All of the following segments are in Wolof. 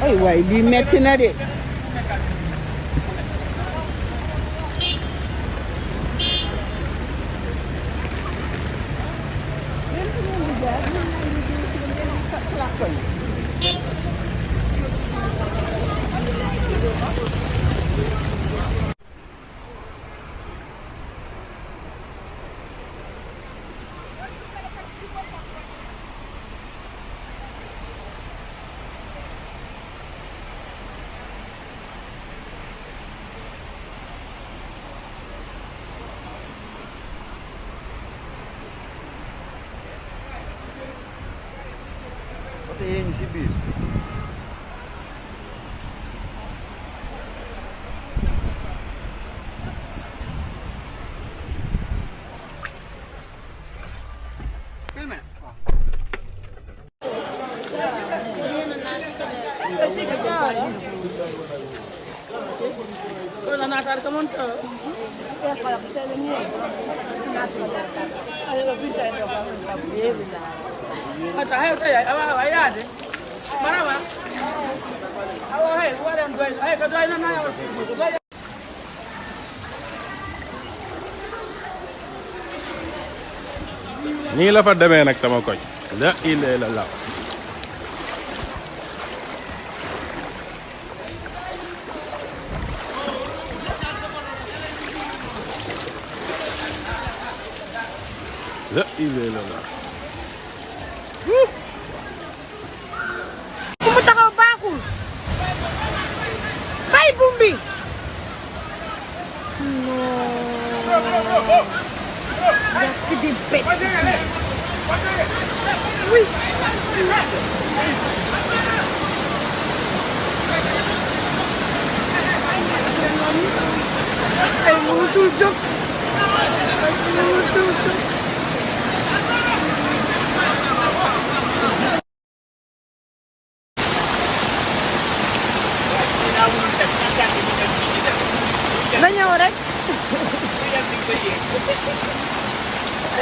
ay waay lii metti na de. oto yee ngi si biir. nii la fa demee nag sama koñ la ilaha illallah la ilaha illallah fu mu taxaw baaxul bay bumbi yàq di bet oui ay mënutul jóg mënutul jóg na ñëw rek.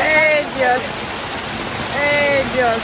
Ay Dios. Ay Dios.